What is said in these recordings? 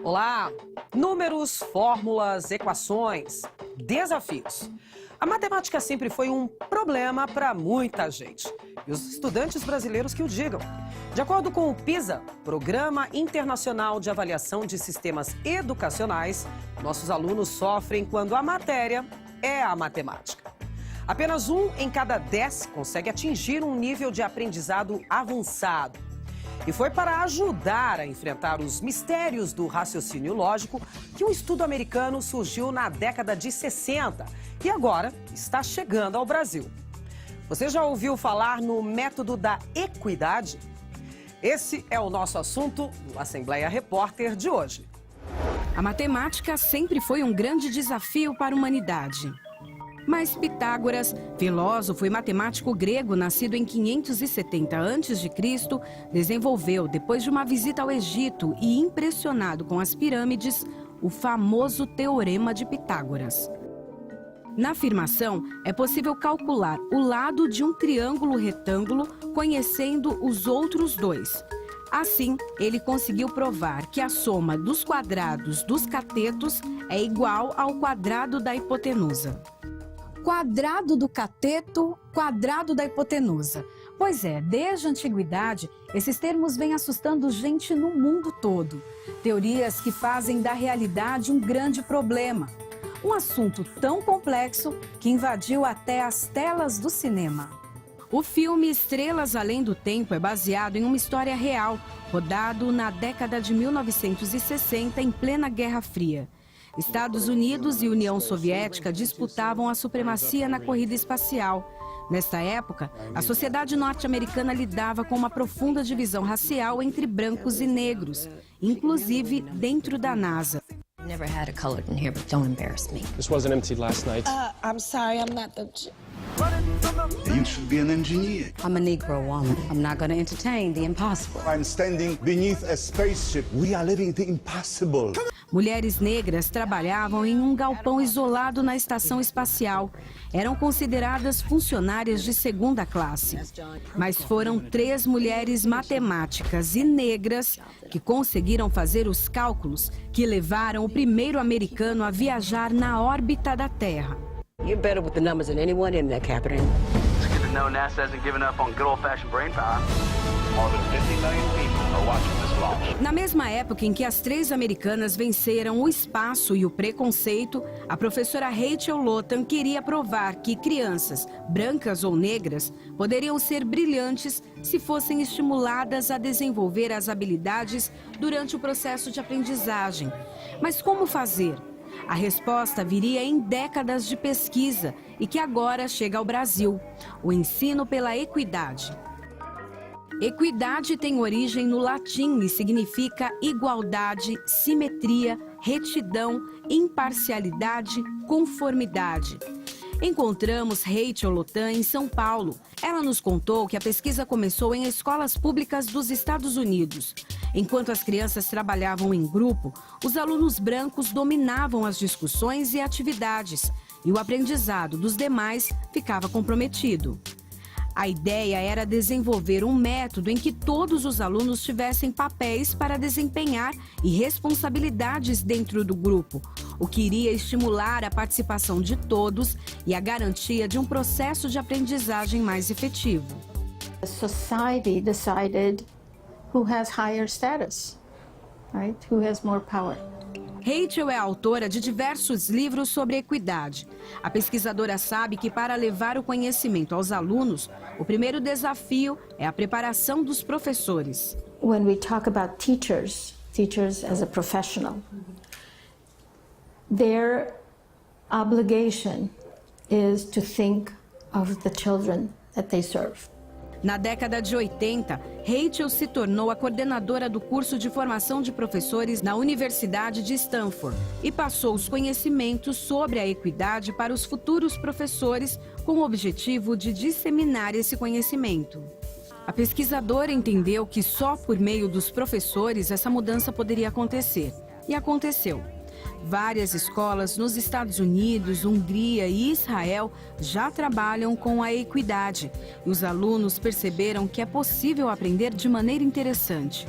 Olá! Números, fórmulas, equações, desafios. A matemática sempre foi um problema para muita gente. E os estudantes brasileiros que o digam. De acordo com o PISA, Programa Internacional de Avaliação de Sistemas Educacionais, nossos alunos sofrem quando a matéria é a matemática. Apenas 1 em cada 10 consegue atingir um nível de aprendizado avançado. E foi para ajudar a enfrentar os mistérios do raciocínio lógico que um estudo americano surgiu na década de 60 e agora está chegando ao Brasil. Você já ouviu falar no método da equidade? Esse é o nosso assunto no Assembleia Repórter de hoje. A matemática sempre foi um grande desafio para a humanidade. Mas Pitágoras, filósofo e matemático grego nascido em 570 a.C., desenvolveu, depois de uma visita ao Egito e impressionado com as pirâmides, o famoso Teorema de Pitágoras. Na afirmação, é possível calcular o lado de um triângulo retângulo conhecendo os outros dois. Assim, ele conseguiu provar que a soma dos quadrados dos catetos é igual ao quadrado da hipotenusa. Quadrado do cateto, quadrado da hipotenusa. Pois é, desde a antiguidade, esses termos vêm assustando gente no mundo todo. Teorias que fazem da realidade um grande problema. Um assunto tão complexo que invadiu até as telas do cinema. O filme Estrelas Além do Tempo é baseado em uma história real, rodado na década de 1960, em plena Guerra Fria. Estados Unidos e União Soviética disputavam a supremacia na corrida espacial. Nesta época, a sociedade norte-americana lidava com uma profunda divisão racial entre brancos e negros, inclusive dentro da NASA. Never had a colored in here, but don't embarrass me. This wasn't emptied last night. I'm sorry, I'm not the... You should be an engineer. I'm a Negro woman. I'm not going to entertain the impossible. I'm standing beneath a spaceship. We are living the impossible. Mulheres negras trabalhavam em um galpão isolado na estação espacial. Eram consideradas funcionárias de segunda classe. Mas foram 3 mulheres matemáticas e negras que conseguiram fazer os cálculos que levaram o primeiro americano a viajar na órbita da Terra. You're better with the numbers than anyone in there, Catherine. It's good to know NASA hasn't given up on good old-fashioned brain power. More than 50 million people are watching this launch. Na mesma época em que as 3 americanas venceram o espaço e o preconceito, a professora Rachel Lotan queria provar que crianças, brancas ou negras, poderiam ser brilhantes se fossem estimuladas a desenvolver as habilidades durante o processo de aprendizagem. Mas como fazer? A resposta viria em décadas de pesquisa e que agora chega ao Brasil: o ensino pela equidade. Equidade tem origem no latim e significa igualdade, simetria, retidão, imparcialidade, conformidade. Encontramos Rachel Lotan em São Paulo. Ela nos contou que a pesquisa começou em escolas públicas dos Estados Unidos. Enquanto as crianças trabalhavam em grupo, os alunos brancos dominavam as discussões e atividades, e o aprendizado dos demais ficava comprometido. A ideia era desenvolver um método em que todos os alunos tivessem papéis para desempenhar e responsabilidades dentro do grupo, o que iria estimular a participação de todos e a garantia de um processo de aprendizagem mais efetivo. The society decided who has higher status, right? Who has more power. Rachel é autora de diversos livros sobre equidade. A pesquisadora sabe que para levar o conhecimento aos alunos, o primeiro desafio é a preparação dos professores. When we talk about teachers as a professional, their obligation is to think of the children that they serve. Na década de 80, Rachel se tornou a coordenadora do curso de formação de professores na Universidade de Stanford e passou os conhecimentos sobre a equidade para os futuros professores com o objetivo de disseminar esse conhecimento. A pesquisadora entendeu que só por meio dos professores essa mudança poderia acontecer. E aconteceu. Várias escolas nos Estados Unidos, Hungria e Israel já trabalham com a equidade. E os alunos perceberam que é possível aprender de maneira interessante.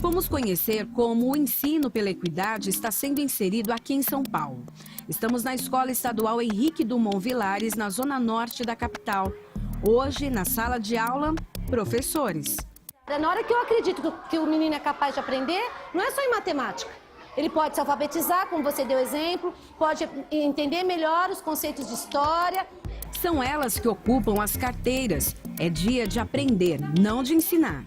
Vamos conhecer como o ensino pela equidade está sendo inserido aqui em São Paulo. Estamos na Escola Estadual Henrique Dumont Vilares, na zona norte da capital. Hoje, na sala de aula, professores. Na hora que eu acredito que o menino é capaz de aprender, não é só em matemática. Ele pode se alfabetizar, como você deu exemplo, pode entender melhor os conceitos de história. São elas que ocupam as carteiras. É dia de aprender, não de ensinar.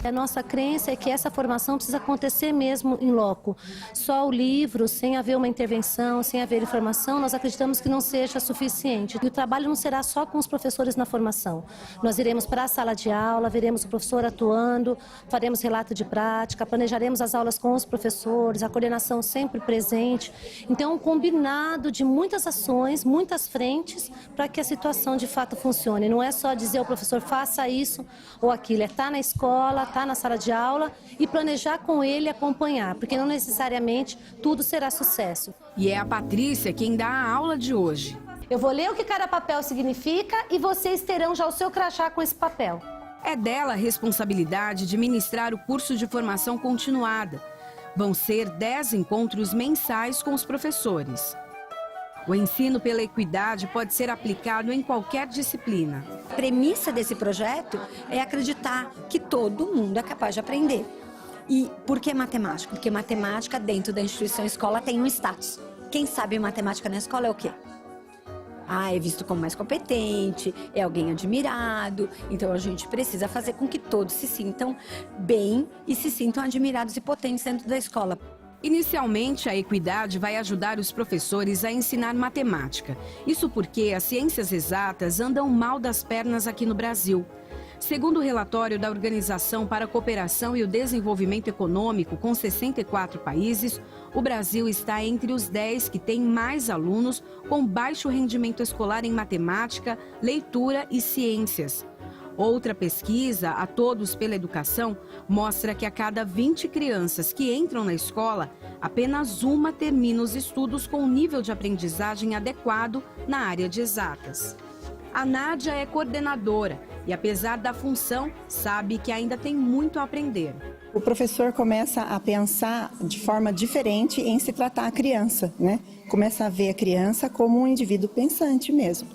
A nossa crença é que essa formação precisa acontecer mesmo em loco. Só o livro, sem haver uma intervenção, sem haver informação, nós acreditamos que não seja suficiente. E o trabalho não será só com os professores na formação. Nós iremos para a sala de aula, veremos o professor atuando, faremos relato de prática, planejaremos as aulas com os professores, a coordenação sempre presente. Então, um combinado de muitas ações, muitas frentes, para que a situação de fato funcione. Não é só dizer ao professor, faça isso ou aquilo, é estar na escola, estar na sala de aula e planejar com ele e acompanhar, porque não necessariamente tudo será sucesso. E é a Patrícia quem dá a aula de hoje. Eu vou ler o que cada papel significa e vocês terão já o seu crachá com esse papel. É dela a responsabilidade de ministrar o curso de formação continuada. Vão ser 10 encontros mensais com os professores. O ensino pela equidade pode ser aplicado em qualquer disciplina. A premissa desse projeto é acreditar que todo mundo é capaz de aprender. E por que matemática? Porque matemática dentro da instituição escola tem um status. Quem sabe matemática na escola é o quê? É visto como mais competente, é alguém admirado. Então a gente precisa fazer com que todos se sintam bem e se sintam admirados e potentes dentro da escola. Inicialmente, a equidade vai ajudar os professores a ensinar matemática. Isso porque as ciências exatas andam mal das pernas aqui no Brasil. Segundo o relatório da Organização para a Cooperação e o Desenvolvimento Econômico, com 64 países, o Brasil está entre os 10 que têm mais alunos com baixo rendimento escolar em matemática, leitura e ciências. Outra pesquisa, A Todos pela Educação, mostra que a cada 20 crianças que entram na escola, apenas uma termina os estudos com um nível de aprendizagem adequado na área de exatas. A Nádia é coordenadora e, apesar da função, sabe que ainda tem muito a aprender. O professor começa a pensar de forma diferente em se tratar a criança, né? Começa a ver a criança como um indivíduo pensante mesmo.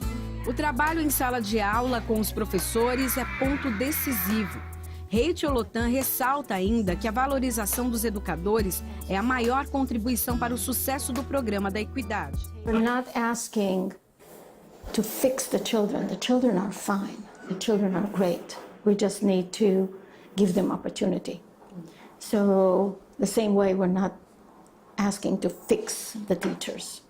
O trabalho em sala de aula com os professores é ponto decisivo. Reite Olotan ressalta ainda que a valorização dos educadores é a maior contribuição para o sucesso do programa da equidade. We're not asking to fix the children. The children are fine. The children are great. We just need to give them opportunity. So the same way we're not asking to fix the teachers.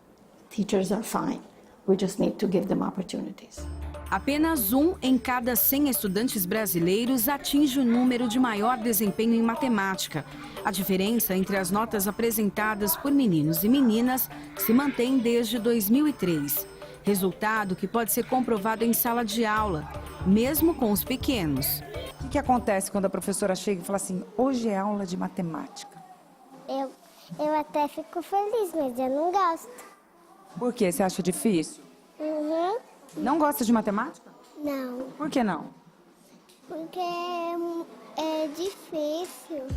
Teachers are fine. We just need to give them opportunities. Apenas 1 em cada 100 estudantes brasileiros atinge o número de maior desempenho em matemática. A diferença entre as notas apresentadas por meninos e meninas se mantém desde 2003. Resultado que pode ser comprovado em sala de aula, mesmo com os pequenos. O que acontece quando a professora chega e fala assim, hoje é aula de matemática? Eu até fico feliz, mas eu não gosto. Por quê? Você acha difícil? Uhum. Não gosta de matemática? Não. Por que não? Porque é difícil.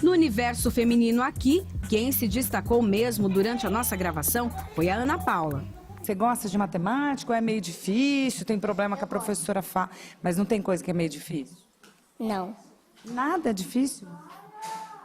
No universo feminino aqui, quem se destacou mesmo durante a nossa gravação foi a Ana Paula. Você gosta de matemática ou é meio difícil? Tem problema que a professora fala, mas não tem coisa que é meio difícil? Não. Nada é difícil?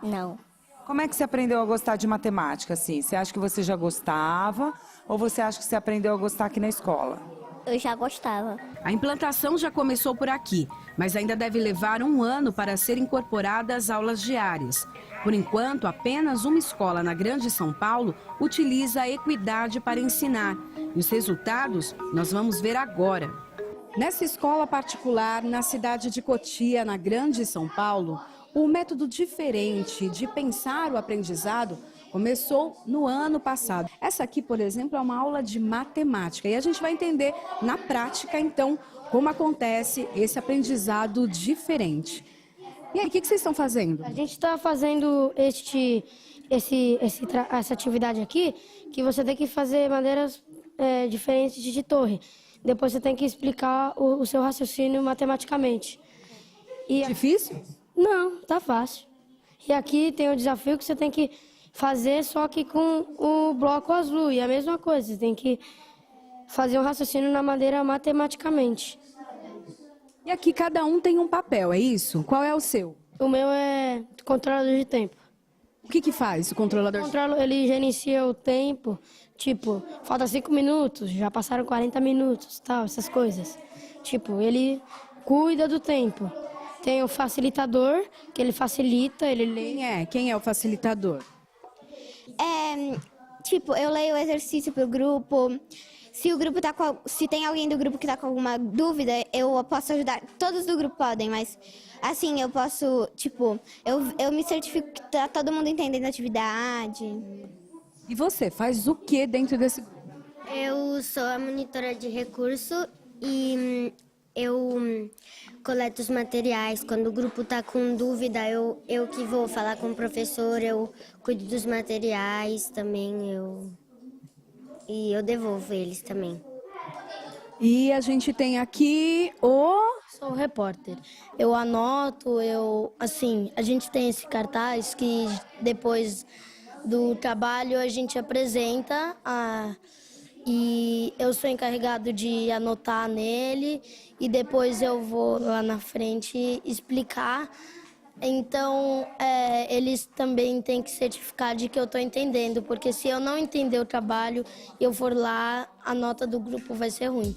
Não. Como é que você aprendeu a gostar de matemática, assim? Você acha que você já gostava ou você acha que você aprendeu a gostar aqui na escola? Eu já gostava. A implantação já começou por aqui, mas ainda deve levar 1 ano para ser incorporada às aulas diárias. Por enquanto, apenas uma escola na Grande São Paulo utiliza a equidade para ensinar. E os resultados nós vamos ver agora. Nessa escola particular, na cidade de Cotia, na Grande São Paulo, o método diferente de pensar o aprendizado começou no ano passado. Essa aqui, por exemplo, é uma aula de matemática e a gente vai entender na prática, então, como acontece esse aprendizado diferente. E aí, o que vocês estão fazendo? A gente está fazendo essa atividade aqui, que você tem que fazer maneiras diferentes de torre. Depois você tem que explicar o seu raciocínio matematicamente. Difícil? Não, tá fácil. E aqui tem o desafio que você tem que fazer só que com o bloco azul. E a mesma coisa, você tem que fazer um raciocínio na maneira matematicamente. E aqui cada um tem um papel, é isso? Qual é o seu? O meu é controlador de tempo. O que faz o controlador? Ele gerencia o tempo, tipo, falta 5 minutos, já passaram 40 minutos, tal, essas coisas. Tipo, ele cuida do tempo. Tem o facilitador, que ele facilita, ele lê. Quem é o facilitador? Tipo, eu leio o exercício pro grupo. Se o grupo se tem alguém do grupo que tá com alguma dúvida, eu posso ajudar. Todos do grupo podem, mas assim, eu posso, tipo, eu me certifico que tá todo mundo entendendo a atividade. E você faz o que dentro desse grupo? Eu sou a monitora de recurso e eu coleto os materiais. Quando o grupo tá com dúvida, eu que vou falar com o professor, eu cuido dos materiais também, e eu devolvo eles também. E a gente tem aqui o... Sou o repórter. Eu anoto, assim, a gente tem esse cartaz que depois do trabalho a gente apresenta e eu sou encarregado de anotar nele e depois eu vou lá na frente explicar. Então, eles também têm que certificar de que eu estou entendendo, porque se eu não entender o trabalho e eu for lá, a nota do grupo vai ser ruim.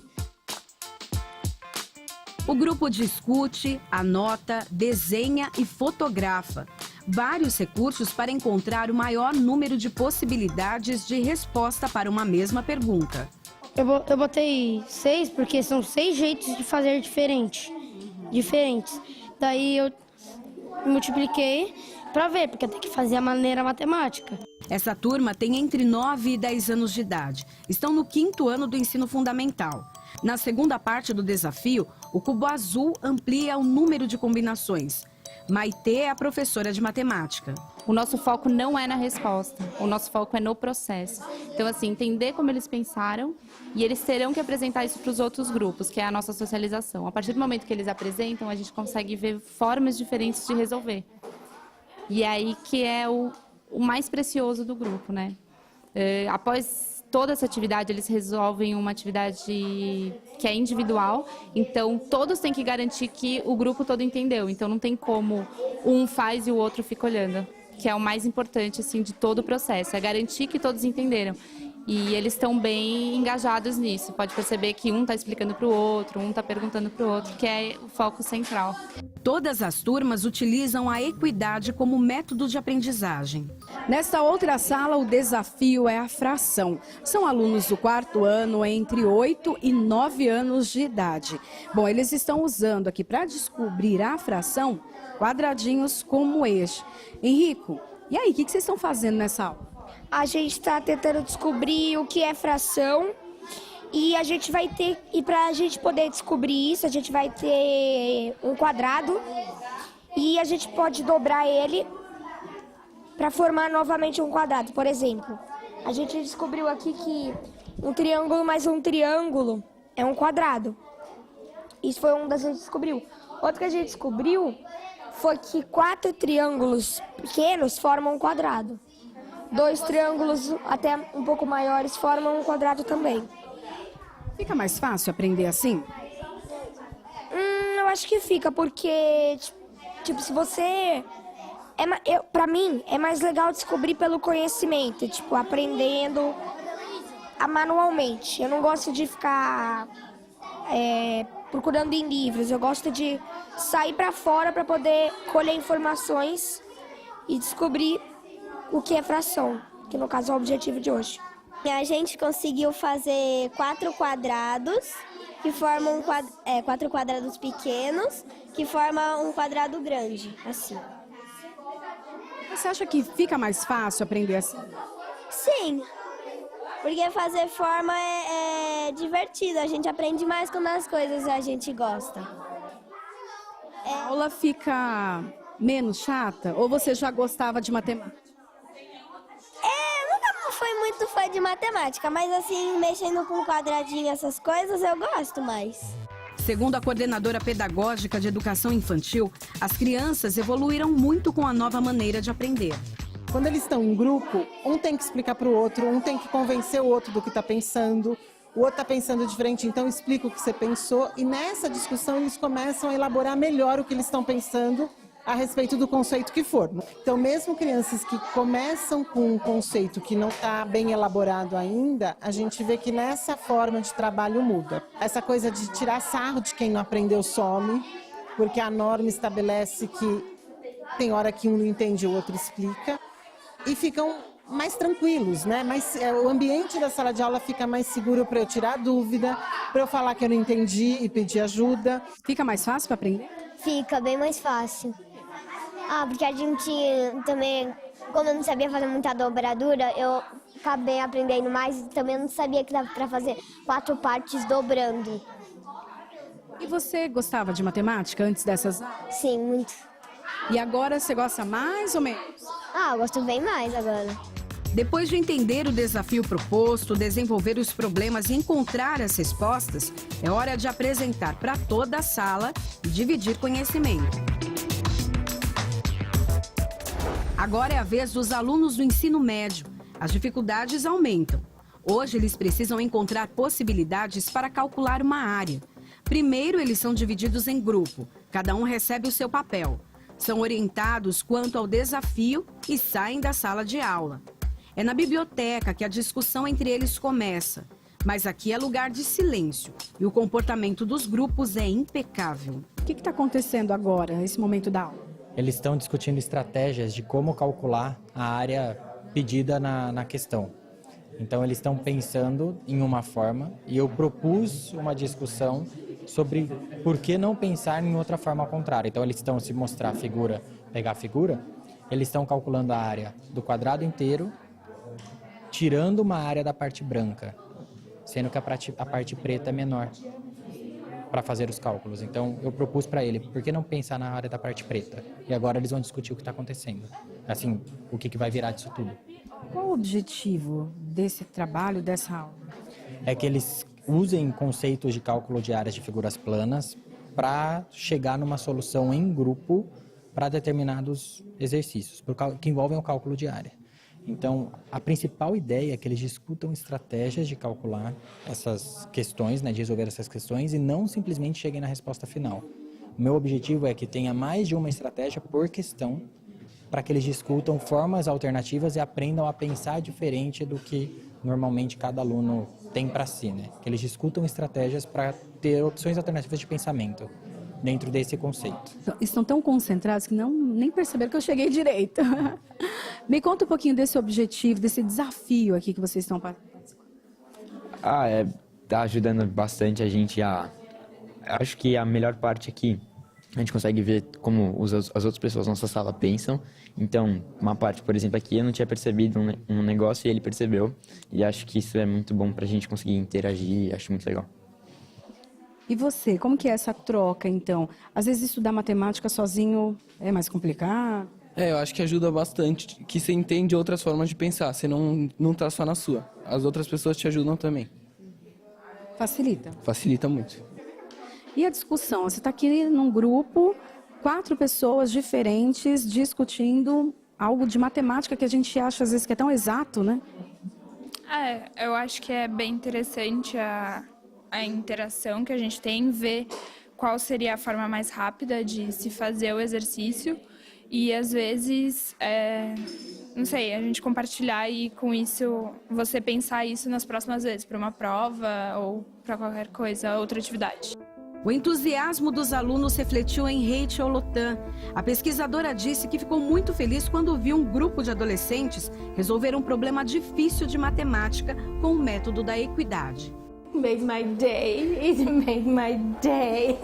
O grupo discute, anota, desenha e fotografa. Vários recursos para encontrar o maior número de possibilidades de resposta para uma mesma pergunta. Eu botei 6 porque são 6 jeitos de fazer diferentes. Daí eu multipliquei para ver, porque tem que fazer a maneira matemática. Essa turma tem entre 9 e 10 anos de idade. Estão no 5º ano do ensino fundamental. Na segunda parte do desafio, o cubo azul amplia o número de combinações. Maitê é a professora de matemática. O nosso foco não é na resposta, o nosso foco é no processo. Então, assim, entender como eles pensaram e eles terão que apresentar isso para os outros grupos, que é a nossa socialização. A partir do momento que eles apresentam, a gente consegue ver formas diferentes de resolver. E é aí que é o mais precioso do grupo, né? Após toda essa atividade, eles resolvem uma atividade que é individual, então todos têm que garantir que o grupo todo entendeu. Então não tem como um faz e o outro fica olhando, que é o mais importante assim de todo o processo, é garantir que todos entenderam. E eles estão bem engajados nisso. Pode perceber que um está explicando para o outro, um está perguntando para o outro, que é o foco central. Todas as turmas utilizam a equidade como método de aprendizagem. Nesta outra sala, o desafio é a fração. São alunos do 4º ano, entre 8 e 9 anos de idade. Bom, eles estão usando aqui para descobrir a fração quadradinhos como este. Henrico, e aí, o que vocês estão fazendo nessa aula? A gente está tentando descobrir o que é fração e a gente vai ter, e para a gente poder descobrir isso, a gente vai ter um quadrado e a gente pode dobrar ele para formar novamente um quadrado. Por exemplo, a gente descobriu aqui que um triângulo mais um triângulo é um quadrado. Isso foi um das que a gente descobriu. Outro que a gente descobriu foi que 4 triângulos pequenos formam um quadrado. 2 triângulos até um pouco maiores formam um quadrado também. Fica mais fácil aprender assim? Eu acho que fica, porque, tipo, se você... Pra mim, é mais legal descobrir pelo conhecimento, tipo, aprendendo manualmente. Eu não gosto de ficar procurando em livros, eu gosto de sair pra fora pra poder colher informações e descobrir o que é fração, que no caso é o objetivo de hoje. E a gente conseguiu fazer 4 quadrados, que formam 4 quadrados pequenos, que formam um quadrado grande, assim. Você acha que fica mais fácil aprender assim? Sim, porque fazer forma é divertido, a gente aprende mais quando as coisas a gente gosta. A aula fica menos chata ou você já gostava de matemática? Nunca fui muito fã de matemática, mas assim, mexendo com quadradinho, essas coisas, eu gosto mais. Segundo a coordenadora pedagógica de educação infantil, as crianças evoluíram muito com a nova maneira de aprender. Quando eles estão em grupo, um tem que explicar para o outro, um tem que convencer o outro do que está pensando, o outro está pensando diferente, então explica o que você pensou, e nessa discussão eles começam a elaborar melhor o que eles estão pensando a respeito do conceito que for. Então, mesmo crianças que começam com um conceito que não está bem elaborado ainda, a gente vê que nessa forma de trabalho muda. Essa coisa de tirar sarro de quem não aprendeu some, porque a norma estabelece que tem hora que um não entende e o outro explica, e ficam mais tranquilos, né? O ambiente da sala de aula fica mais seguro para eu tirar dúvida, para eu falar que eu não entendi e pedir ajuda. Fica mais fácil para aprender? Fica bem mais fácil. Porque a gente também, como eu não sabia fazer muita dobradura, eu acabei aprendendo mais e também não sabia que dava para fazer 4 partes dobrando. E você gostava de matemática antes dessas aulas? Sim, muito. E agora você gosta mais ou menos? Eu gosto bem mais agora. Depois de entender o desafio proposto, desenvolver os problemas e encontrar as respostas, é hora de apresentar para toda a sala e dividir conhecimento. Agora é a vez dos alunos do ensino médio. As dificuldades aumentam. Hoje eles precisam encontrar possibilidades para calcular uma área. Primeiro, eles são divididos em grupo. Cada um recebe o seu papel. São orientados quanto ao desafio e saem da sala de aula. É na biblioteca que a discussão entre eles começa. Mas aqui é lugar de silêncio e o comportamento dos grupos é impecável. O que está acontecendo agora, nesse momento da aula? Eles estão discutindo estratégias de como calcular a área pedida na questão. Então, eles estão pensando em uma forma e eu propus uma discussão sobre por que não pensar em outra forma contrária. Então, eles estão, se mostrar a figura, pegar a figura, eles estão calculando a área do quadrado inteiro, tirando uma área da parte branca, sendo que a parte preta é menor para fazer os cálculos. Então, eu propus para ele, por que não pensar na área da parte preta? E agora eles vão discutir o que está acontecendo. Assim, o que vai virar disso tudo. Qual o objetivo desse trabalho, dessa aula? É que eles usem conceitos de cálculo de áreas de figuras planas para chegar numa solução em grupo para determinados exercícios, que envolvem o cálculo de área. Então, a principal ideia é que eles discutam estratégias de calcular essas questões, né, de resolver essas questões e não simplesmente cheguem na resposta final. O meu objetivo é que tenha mais de uma estratégia por questão para que eles discutam formas alternativas e aprendam a pensar diferente do que normalmente cada aluno tem para si, né? Que eles discutam estratégias para ter opções alternativas de pensamento dentro desse conceito. Estão tão concentrados que nem perceberam que eu cheguei direito. Me conta um pouquinho desse objetivo, desse desafio aqui que vocês estão passando. Tá ajudando bastante a gente acho que a melhor parte aqui, a gente consegue ver como as outras pessoas da nossa sala pensam. Então, uma parte, por exemplo, aqui eu não tinha percebido um negócio e ele percebeu. E acho que isso é muito bom pra gente conseguir interagir, acho muito legal. E você, como que é essa troca, então? Às vezes estudar matemática sozinho é mais complicado? Eu acho que ajuda bastante, que você entende outras formas de pensar, você não tá só na sua. As outras pessoas te ajudam também. Facilita? Facilita muito. E a discussão? Você está aqui num grupo, 4 pessoas diferentes discutindo algo de matemática que a gente acha às vezes que é tão exato, né? Eu acho que é bem interessante a interação que a gente tem, ver qual seria a forma mais rápida de se fazer o exercício e, às vezes, não sei, a gente compartilhar e, com isso, você pensar isso nas próximas vezes, para uma prova ou para qualquer coisa, outra atividade. O entusiasmo dos alunos refletiu em Rachel Lotan. A pesquisadora disse que ficou muito feliz quando viu um grupo de adolescentes resolver um problema difícil de matemática com o método da equidade. Made my day. It made my day.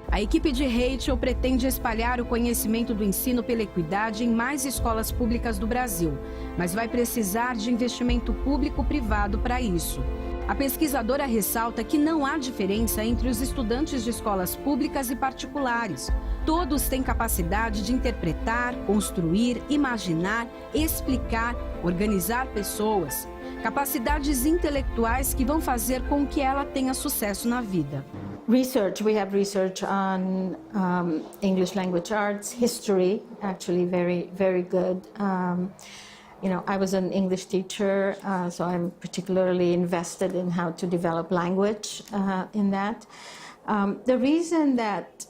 A equipe de Rachel pretende espalhar o conhecimento do ensino pela equidade em mais escolas públicas do Brasil, mas vai precisar de investimento público-privado para isso. A pesquisadora ressalta que não há diferença entre os estudantes de escolas públicas e particulares. Todos têm capacidade de interpretar, construir, imaginar, explicar, organizar pessoas. Capacidades intelectuais que vão fazer com que ela tenha sucesso na vida. research. We have research on English language arts, history, actually very, very good. You know, I was an English teacher, so I'm particularly invested in how to develop language in that. The reason that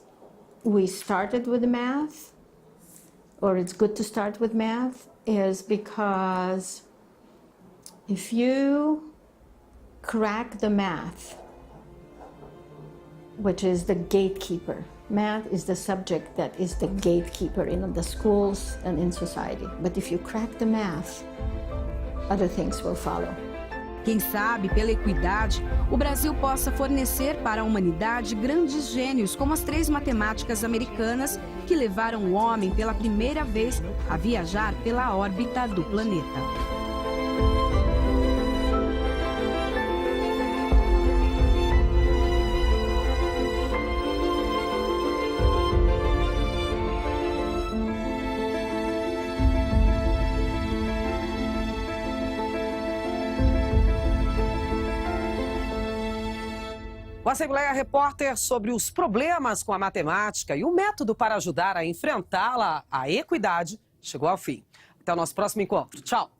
we started with math, or it's good to start with math, is because if you crack the math, which is the gatekeeper. Math is the subject that is the gatekeeper in the schools and in society. But if you crack the math, other things will follow. Quem sabe, pela equidade, o Brasil possa fornecer para a humanidade grandes gênios como as 3 matemáticas americanas que levaram o homem pela primeira vez a viajar pela órbita do planeta. O Assembleia Repórter sobre os problemas com a matemática e o método para ajudar a enfrentá-la, a equidade, chegou ao fim. Até o nosso próximo encontro. Tchau!